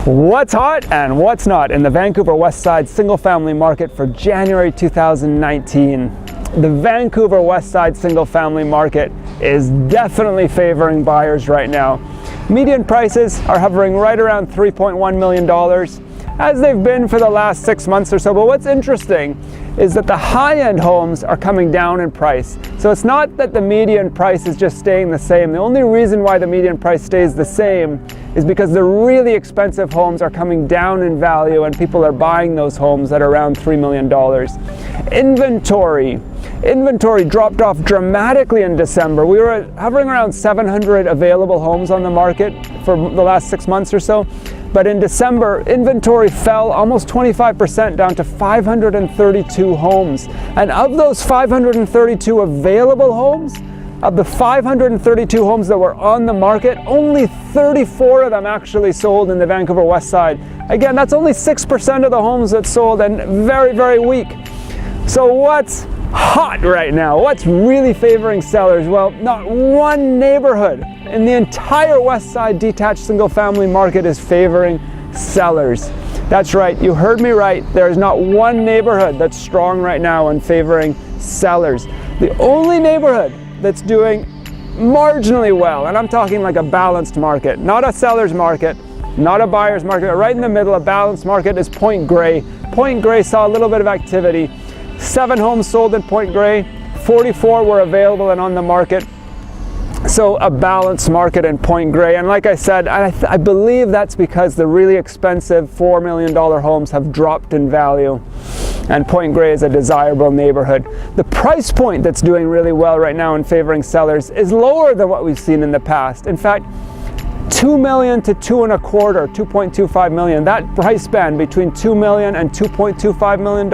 What's hot and what's not in the Vancouver Westside single-family market for January 2019. The Vancouver Westside single-family market is definitely favoring buyers right now. Median prices are hovering right around $3.1 million, as they've been for the last 6 months or so. But what's interesting is that the high-end homes are coming down in price. So it's not that the median price is just staying the same. The only reason why the median price stays the same is because the really expensive homes are coming down in value and people are buying those homes at around $3 million. Inventory dropped off dramatically in December. We were hovering around 700 available homes on the market for the last 6 months or so. But in December, inventory fell almost 25% down to 532 homes. And of those 532 available homes, of the 532 homes that were on the market, only 34 of them actually sold in the Vancouver Westside. Again, that's only 6% of the homes that sold, and very, very weak. So what's hot right now? What's really favoring sellers? Well, not one neighborhood in the entire Westside detached single-family market is favoring sellers. That's right, you heard me right. There is not one neighborhood that's strong right now in favoring sellers. The only neighborhood that's doing marginally well, and I'm talking like a balanced market, not a seller's market, not a buyer's market, right in the middle, a balanced market, is Point Grey. Point Grey saw a little bit of activity. 7 homes sold in Point Grey, 44 were available and on the market. So a balanced market in Point Grey. And like I said, I believe that's because the really expensive $4 million homes have dropped in value, and Point Grey is a desirable neighborhood. The price point that's doing really well right now in favoring sellers is lower than what we've seen in the past. In fact, $2 million to $2.25 million, that price band between $2 million and $2.25 million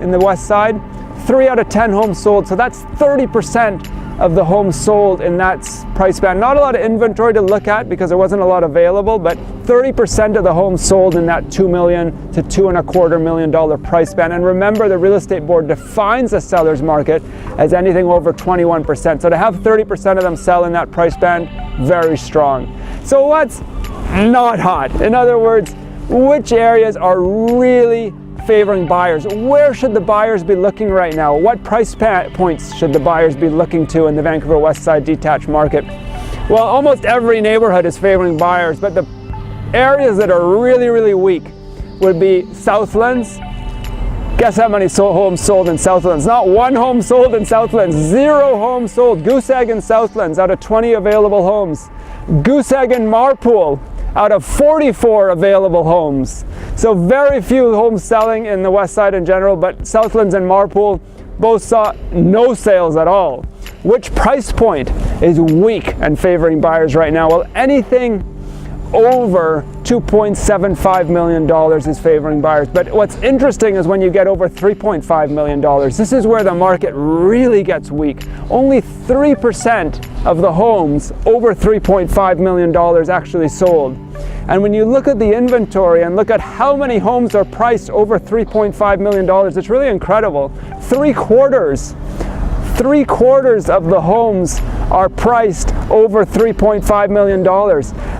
in the West Side, 3 out of 10 homes sold. So that's 30% of the homes sold in that price band. Not a lot of inventory to look at because there wasn't a lot available, but 30% of the homes sold in that $2 million to $2.25 million price band. And remember, the real estate board defines a seller's market as anything over 21%. So to have 30% of them sell in that price band, very strong. So what's not hot? In other words, which areas are really favoring buyers? Where should the buyers be looking right now? What price points should the buyers be looking to in the Vancouver Westside detached market? Well, almost every neighborhood is favoring buyers, but the areas that are really, really weak would be Southlands. Guess how many homes sold in Southlands? Not one home sold in Southlands. 0 homes sold. Goose Egg in Southlands out of 20 available homes. Goose Egg in Marpole out of 44 available homes. So very few homes selling in the West Side in general, but Southlands and Marpole both saw no sales at all. Which price point is weak and favoring buyers right now? Well, anything over $2.75 million is favoring buyers. But what's interesting is when you get over $3.5 million, this is where the market really gets weak. Only 3% of the homes over $3.5 million actually sold. And when you look at the inventory and look at how many homes are priced over $3.5 million, it's really incredible. Three quarters of the homes are priced over $3.5 million,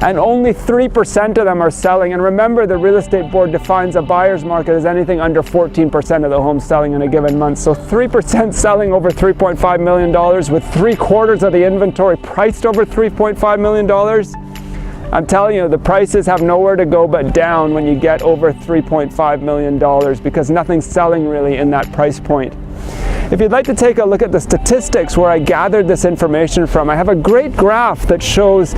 and only 3% of them are selling. And remember, the real estate board defines a buyer's market as anything under 14% of the homes selling in a given month. So 3% selling over $3.5 million with 3/4 of the inventory priced over $3.5 million. I'm telling you, the prices have nowhere to go but down when you get over $3.5 million because nothing's selling really in that price point. If you'd like to take a look at the statistics where I gathered this information from, I have a great graph that shows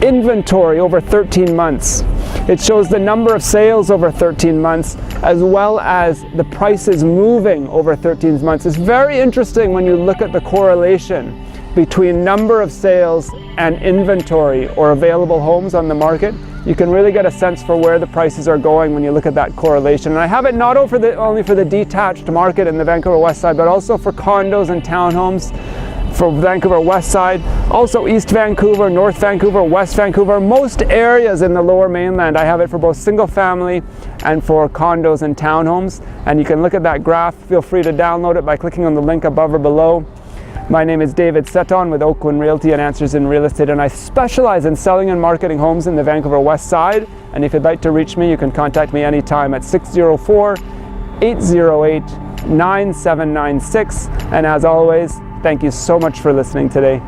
inventory over 13 months. It shows the number of sales over 13 months as well as the prices moving over 13 months. It's very interesting when you look at the correlation between number of sales and inventory or available homes on the market. You can really get a sense for where the prices are going when you look at that correlation. And I have it not only for the detached market in the Vancouver Westside, but also for condos and townhomes for Vancouver Westside, also East Vancouver, North Vancouver, West Vancouver, most areas in the Lower Mainland. I have it for both single family and for condos and townhomes. And you can look at that graph. Feel free to download it by clicking on the link above or below. My name is David Setton with Oakwyn Realty and Answers in Real Estate, and I specialize in selling and marketing homes in the Vancouver Westside. And if you'd like to reach me, you can contact me anytime at 604-808-9796. And as always, thank you so much for listening today.